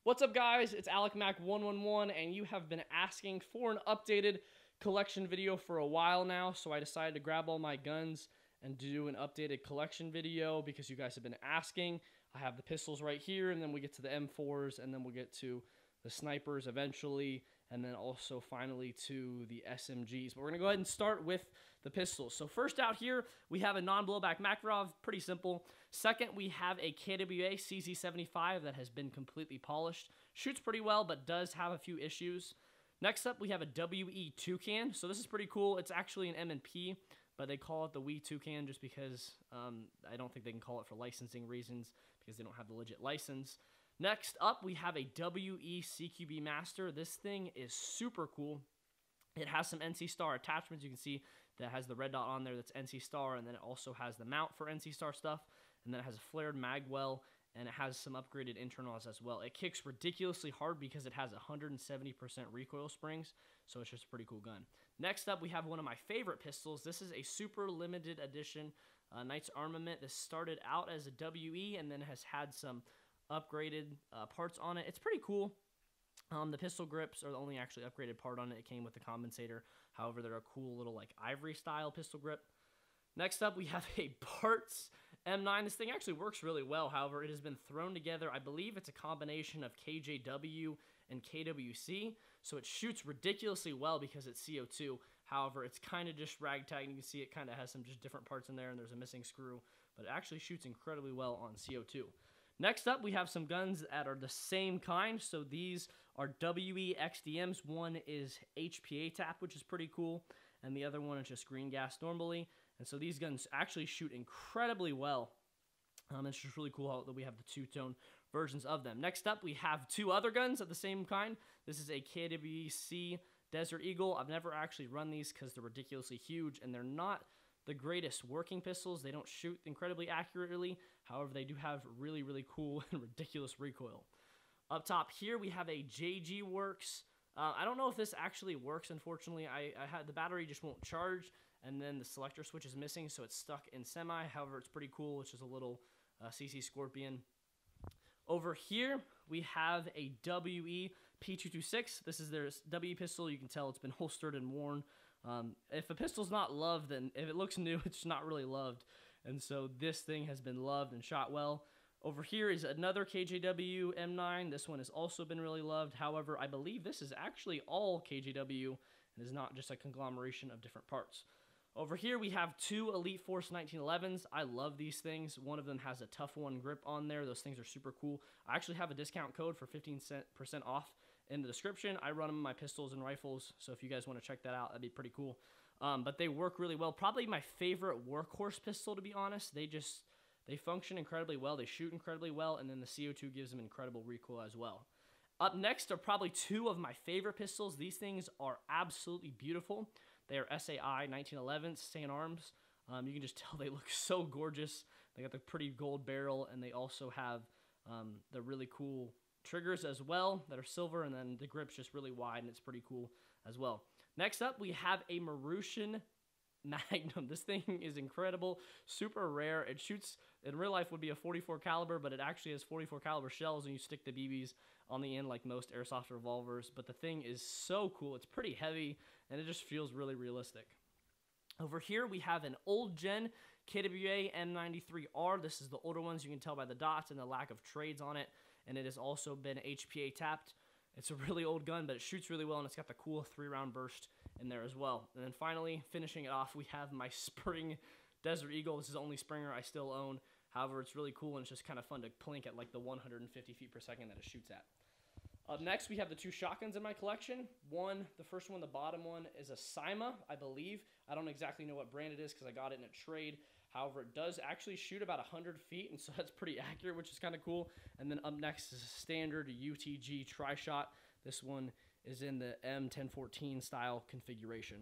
What's up, guys? It's AlecMac111, and you have been asking for an updated collection video for a while now, so I decided to grab all my guns and do an updated collection video because you guys have been asking. I have the pistols right here, and then we get to the M4s, and then we'll get to the snipers eventually, and then also finally to the SMGs. But we're going to go ahead and start with the pistols. So first out here, we have a non-blowback Makarov, pretty simple. Second, we have a KWA CZ75 that has been completely polished. Shoots pretty well, but does have a few issues. Next up, we have a WE Toucan. So this is pretty cool. It's actually an M&P, but they call it the WE Toucan just because I don't think they can call it for licensing reasons because they don't have the legit license. Next up, we have a WE CQB Master. This thing is super cool. It has some NC Star attachments. You can see that has the red dot on there that's NC Star, and then it also has the mount for NC Star stuff, and then it has a flared mag well, and it has some upgraded internals as well. It kicks ridiculously hard because it has 170% recoil springs, so it's just a pretty cool gun. Next up, we have one of my favorite pistols. This is a super limited edition Knights Armament. This started out as a WE and then has had some upgraded parts on it. It's pretty cool. The pistol grips are the only actually upgraded part on it. It came with the compensator. However, they're a cool little like ivory style pistol grip. Next up, we have a Bart's M9. This thing actually works really well. However, it has been thrown together. I believe it's a combination of KJW and KWC. So it shoots ridiculously well because it's CO2. However, it's kind of just ragtag. You can see it kind of has some just different parts in there, and there's a missing screw. But it actually shoots incredibly well on CO2. Next up, we have some guns that are the same kind. So these are WE XDMs. One is HPA Tapp, which is pretty cool, and the other one is just green gas normally. And so these guns actually shoot incredibly well. It's just really cool that we have the two-tone versions of them. Next up, we have two other guns of the same kind. This is a KWC Desert Eagle. I've never actually run these because they're ridiculously huge, and they're not the greatest working pistols. They don't shoot incredibly accurately. However, they do have really, really cool and ridiculous recoil. Up top here, we have a JG Works. I don't know if this actually works, unfortunately. I had the battery just won't charge, and then the selector switch is missing, so it's stuck in semi. However, it's pretty cool. It's just a little CC Scorpion. Over here, we have a WE P226. This is their WE pistol. You can tell it's been holstered and worn. If a pistol's not loved, then if it looks new, it's not really loved. And so this thing has been loved and shot well. Over here is another KJW M9. This one has also been really loved. However, I believe this is actually all KJW and is not just a conglomeration of different parts. Over here, we have two Elite Force 1911s. I love these things. One of them has a TUFF 1 grip on there. Those things are super cool. I actually have a discount code for 15% off in the description. I run them in my pistols and rifles, so if you guys want to check that out, that'd be pretty cool. But they work really well. Probably my favorite workhorse pistol, to be honest. They function incredibly well. They shoot incredibly well, and then the CO2 gives them incredible recoil as well. Up next are probably two of my favorite pistols. These things are absolutely beautiful. They are SAI 1911s, St. Arms. You can just tell they look so gorgeous. They got the pretty gold barrel, and they also have the really cool triggers as well that are silver, and then the grip's just really wide, and it's pretty cool as well. Next up, we have a Marusian Magnum. This thing is incredible, super rare. It shoots, in real life would be a 44 caliber, but it actually has 44 caliber shells, and you stick the BBs on the end like most airsoft revolvers. But the thing is so cool. It's pretty heavy, and it just feels really realistic. Over here, we have an old gen KWA M93R. This is the older ones. You can tell by the dots and the lack of trades on it, and it has also been HPA tapped. It's a really old gun, but it shoots really well, and it's got the cool 3-round burst in there as well. And then finally, finishing it off, we have my Spring Desert Eagle. This is the only Springer I still own. However, it's really cool, and it's just kind of fun to plink at like the 150 feet per second that it shoots at. Up next, we have the two shotguns in my collection. The first one, the bottom one, is a Cyma, I believe. I don't exactly know what brand it is because I got it in a trade. However, it does actually shoot about 100 feet, and so that's pretty accurate, which is kind of cool. And then up next is a standard UTG tri-shot. This one is in the M1014 style configuration.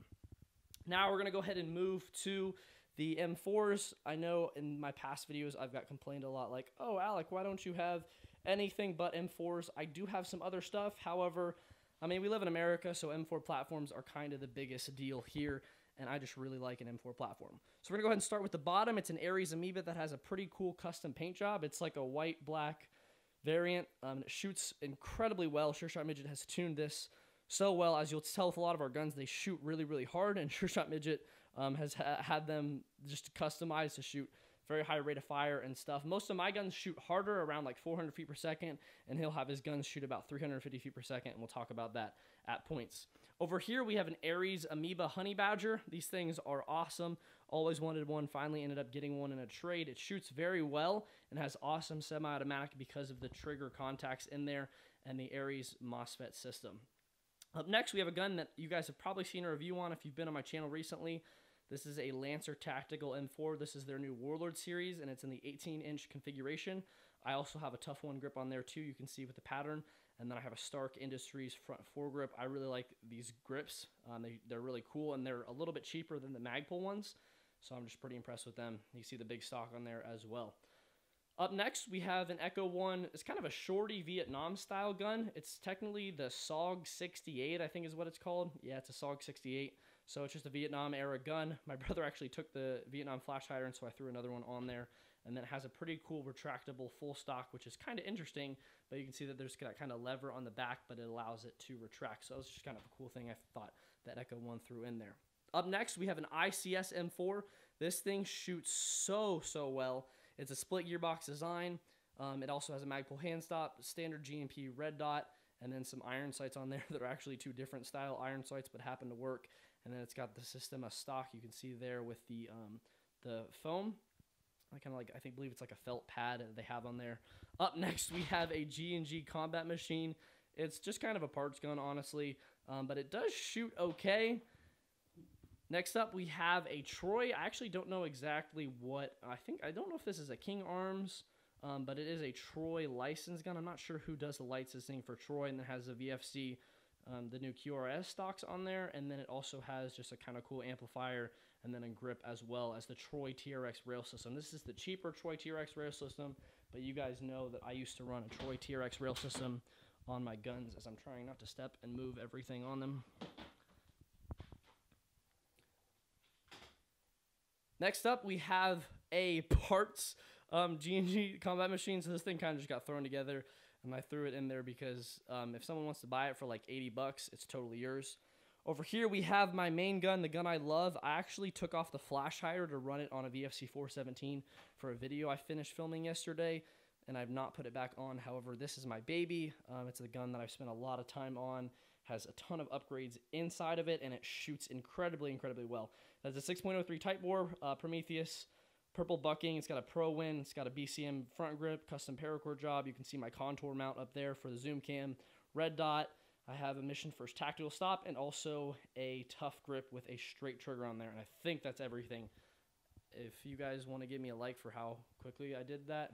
Now we're going to go ahead and move to the M4s. I know in my past videos I've got complained a lot like, oh, Alec, why don't you have anything but M4s? I do have some other stuff. However, I mean, we live in America, so M4 platforms are kind of the biggest deal here, and I just really like an M4 platform. So we're going to go ahead and start with the bottom. It's an Ares Amoeba that has a pretty cool custom paint job. It's like a white, black, variant. It shoots incredibly well. Sure Shot Midget has tuned this so well. As you'll tell with a lot of our guns, they shoot really, really hard, and Sure Shot Midget has had them just customized to shoot very high rate of fire and stuff. Most of my guns shoot harder, around like 400 feet per second, and he'll have his guns shoot about 350 feet per second, and we'll talk about that at points. Over here, we have an Ares Amoeba Honey Badger. These things are awesome. Always wanted one, finally ended up getting one in a trade. It shoots very well and has awesome semi-automatic because of the trigger contacts in there and the Ares MOSFET system. Up next, we have a gun that you guys have probably seen a review on if you've been on my channel recently. This is a Lancer Tactical M4. This is their new Warlord series, and it's in the 18-inch configuration. I also have a TUFF 1 grip on there too, you can see with the pattern. And then I have a Stark Industries front foregrip. I really like these grips. They're really cool, and they're a little bit cheaper than the Magpul ones. So I'm just pretty impressed with them. You see the big stock on there as well. Up next, we have an Echo 1. It's kind of a shorty Vietnam style gun. It's technically the SOG 68, I think is what it's called. Yeah, it's a SOG 68. So it's just a Vietnam era gun. My brother actually took the Vietnam flash hider, and so I threw another one on there. And then it has a pretty cool retractable full stock, which is kind of interesting. But you can see that there's that kind of lever on the back, but it allows it to retract. So it's just kind of a cool thing I thought that Echo 1 threw in there. Up next, we have an ICS M4. This thing shoots so well. It's a split gearbox design. It also has a Magpul hand stop, standard GMP red dot, and then some iron sights on there that are actually two different style iron sights but happen to work. And then it's got the Systema stock you can see there with the foam. I believe it's like a felt pad that they have on there. Up next, we have a G&G combat machine. It's just kind of a parts gun, honestly, but it does shoot okay. Next up, we have a Troy. I actually don't know exactly what. I don't know if this is a King Arms, but it is a Troy license gun. I'm not sure who does the licensing for Troy, and it has a VFC, the new QRS stocks on there, and then it also has just a kind of cool amplifier and then a grip as well as the Troy TRX rail system. This is the cheaper Troy TRX rail system, but you guys know that I used to run a Troy TRX rail system on my guns as I'm trying not to step and move everything on them. Next up, we have a parts G&G combat machine. So this thing kind of just got thrown together, and I threw it in there because if someone wants to buy it for like 80 bucks, it's totally yours. Over here, we have my main gun, the gun I love. I actually took off the flash hider to run it on a VFC 417 for a video I finished filming yesterday, and I've not put it back on. However, this is my baby. It's the gun that I've spent a lot of time on, has a ton of upgrades inside of it, and it shoots incredibly well. It has a 6.03 Type Bore, Prometheus, purple bucking. It's got a Pro Win. It's got a BCM front grip, custom paracord job. You can see my contour mount up there for the zoom cam. Red dot. I have a Mission First tactical stop and also a TUFF grip with a straight trigger on there. And I think that's everything. If you guys want to give me a like for how quickly I did that,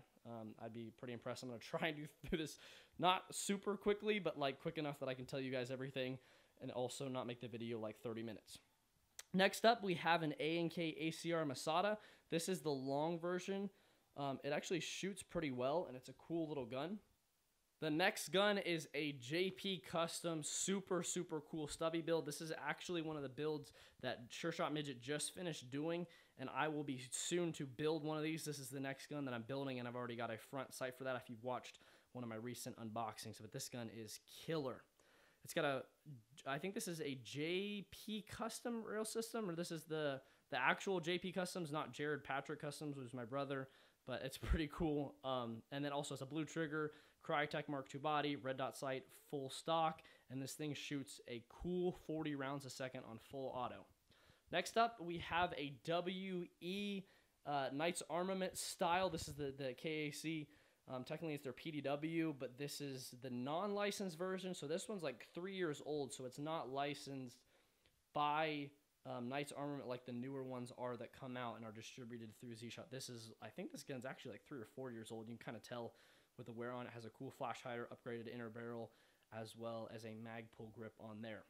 I'd be pretty impressed. I'm going to try and do this not super quickly, but like quick enough that I can tell you guys everything and also not make the video like 30 minutes. Next up, we have an A&K ACR Masada. This is the long version. It actually shoots pretty well, and it's a cool little gun. The next gun is a JP Custom super cool stubby build. This is actually one of the builds that Sure Shot Midget just finished doing, and I will be soon to build one of these. This is the next gun that I'm building, and I've already got a front sight for that if you've watched one of my recent unboxings. But this gun is killer. It's got I think this is a JP Custom rail system, or this is the actual JP Customs, not Jared Patrick Customs, which is my brother, but it's pretty cool. And then also it's a blue trigger, Crytek Mark II body, red dot sight, full stock, and this thing shoots a cool 40 rounds a second on full auto. Next up, we have a WE Knights Armament style. This is the KAC. Technically, it's their PDW, but this is the non-licensed version. So this one's like 3 years old, so it's not licensed by Knights Armament like the newer ones are that come out and are distributed through Z-Shot. I think this gun's actually like 3 or 4 years old. You can kind of tell with the wear on it. Has a cool flash hider, upgraded inner barrel, as well as a Magpul grip on there.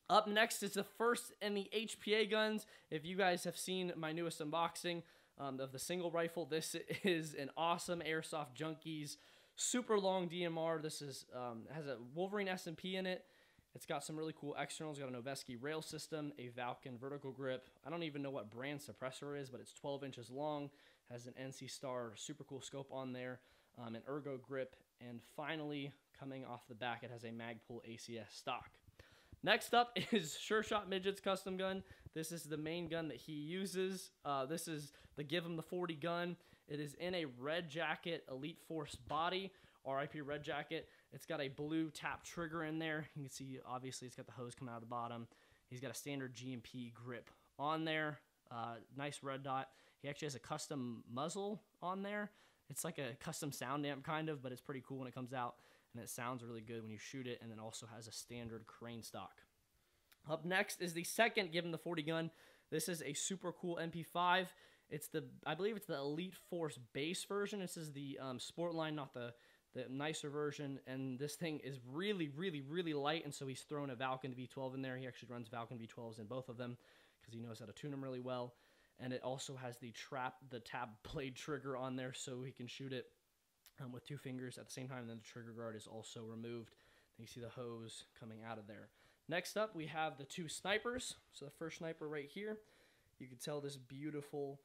Up next is the first in the HPA guns. If you guys have seen my newest unboxing of the single rifle, this is an awesome Airsoft Junkies super long DMR. This is has a Wolverine SMP in it. It's got some really cool externals. It's got a Noveski rail system, a Valken vertical grip. I don't even know what brand suppressor is, but it's 12 inches long. Has an NC Star super cool scope on there, an ergo grip, And finally, coming off the back, it has a Magpul ACS stock. Next up is Sure Shot Midget's custom gun. This is the main gun that he uses. This is the Give Him the 40 gun. It is in a Red Jacket Elite Force body, RIP Red Jacket. It's got a blue tap trigger in there. You can see, obviously, it's got the hose coming out of the bottom. He's got a standard GMP grip on there. Nice red dot. He actually has a custom muzzle on there. It's like a custom sound amp kind of, but it's pretty cool when it comes out, and it sounds really good when you shoot it, and then also has a standard crane stock. Up next is the second Give Him the 40 gun. This is a super cool MP5. It's the, I believe it's the Elite Force base version. This is the sport line, not the nicer version, and this thing is really, really, really light, and so he's thrown a Valken V12 in there. He actually runs Valken V12s in both of them because he knows how to tune them really well. And it also has the tab blade trigger on there, so he can shoot it with 2 fingers at the same time. And then the trigger guard is also removed. And you see the hose coming out of there. Next up, we have the 2 snipers. So the first sniper right here, you can tell this beautiful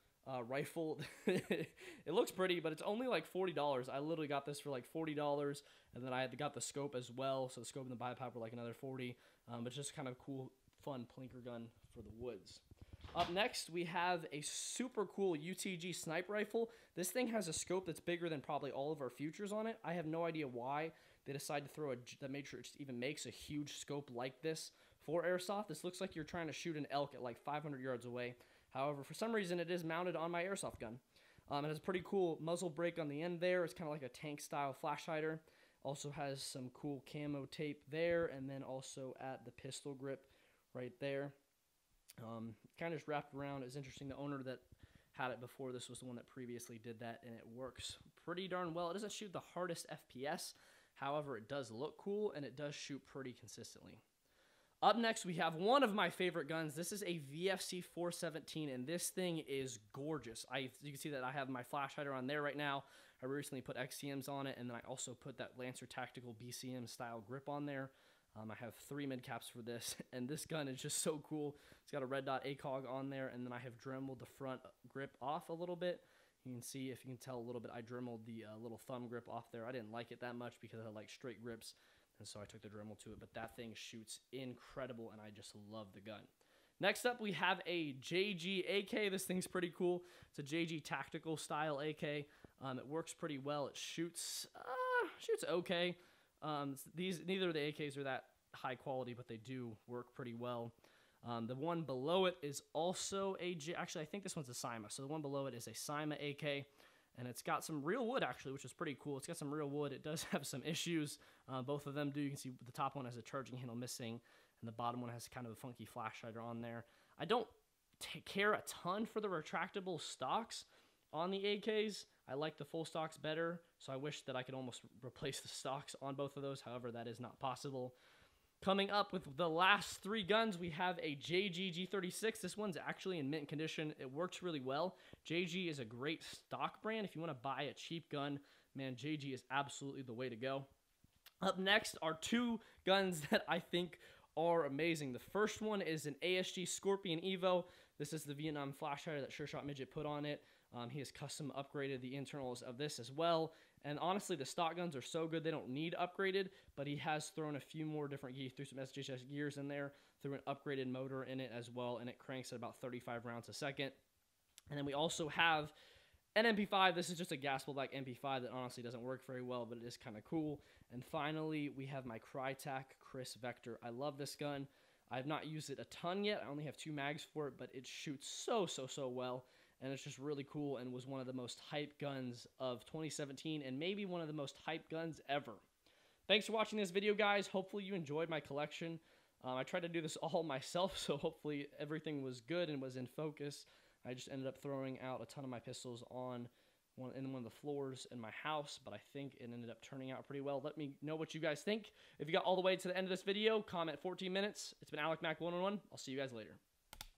rifle. It looks pretty, but it's only like $40. I literally got this for like $40, and then I got the scope as well. So the scope and the bipod were like another $40. But it's just kind of cool, fun plinker gun for the woods. Up next, we have a super cool UTG sniper rifle. This thing has a scope that's bigger than probably all of our futures on it. I have no idea why they decided to throw that made sure it even makes a huge scope like this for airsoft. This looks like you're trying to shoot an elk at like 500 yards away. However, for some reason, it is mounted on my airsoft gun. It has a pretty cool muzzle brake on the end there. It's kind of like a tank-style flash hider. Also has some cool camo tape there, and then also at the pistol grip right there. Kind of just wrapped around. It's interesting, the owner that had it before this was the one that previously did that, and it works pretty darn well. It doesn't shoot the hardest FPS, however, it does look cool, and it does shoot pretty consistently. Up next, we have one of my favorite guns. This is a VFC 417, and this thing is gorgeous. You can see that I have my flash hider on there right now. I recently put XCMs on it, and then I also put that Lancer Tactical BCM style grip on there. I have 3 mid caps for this, and this gun is just so cool. It's got a red dot ACOG on there, and then I have dremeled the front grip off a little bit. You can see, if you can tell a little bit, I dremeled the little thumb grip off there. I didn't like it that much because I like straight grips, and so I took the Dremel to it, but that thing shoots incredible, and I just love the gun. Next up, we have a JG AK. This thing's pretty cool. It's a JG tactical style AK. It works pretty well. It shoots okay. Neither of the AKs are that high quality, but they do work pretty well. The one below it is also actually, I think this one's a Cyma. So the one below it is a Cyma AK, and it's got some real wood, actually, which is pretty cool. It's got some real wood. It does have some issues. Both of them do. You can see the top one has a charging handle missing, and the bottom one has kind of a funky flash hider on there. I don't care a ton for the retractable stocks on the AKs. I like the full stocks better, so I wish that I could almost replace the stocks on both of those. However, that is not possible. Coming up with the last 3 guns, we have a JG G36. This one's actually in mint condition. It works really well. JG is a great stock brand. If you want to buy a cheap gun, man, JG is absolutely the way to go. Up next are 2 guns that I think are amazing. The first one is an ASG Scorpion Evo. This is the Vietnam flash hider that Sure Shot Midget put on it. He has custom upgraded the internals of this as well. And honestly, the stock guns are so good, they don't need upgraded, but he has thrown a few more different gears, threw some SHS gears in there, threw an upgraded motor in it as well, and it cranks at about 35 rounds a second. And then we also have an MP5. This is just a gas pullback MP5 that honestly doesn't work very well, but it is kind of cool. And finally, we have my Crytac Chris Vector. I love this gun. I have not used it a ton yet. I only have 2 mags for it, but it shoots so well. And it's just really cool, and was one of the most hyped guns of 2017, and maybe one of the most hyped guns ever. Thanks for watching this video, guys. Hopefully you enjoyed my collection. I tried to do this all myself, so hopefully everything was good and was in focus. I just ended up throwing out a ton of my pistols on one of the floors in my house, but I think it ended up turning out pretty well. Let me know what you guys think. If you got all the way to the end of this video, comment 14 minutes. It's been Alec Mac 111. I'll see you guys later.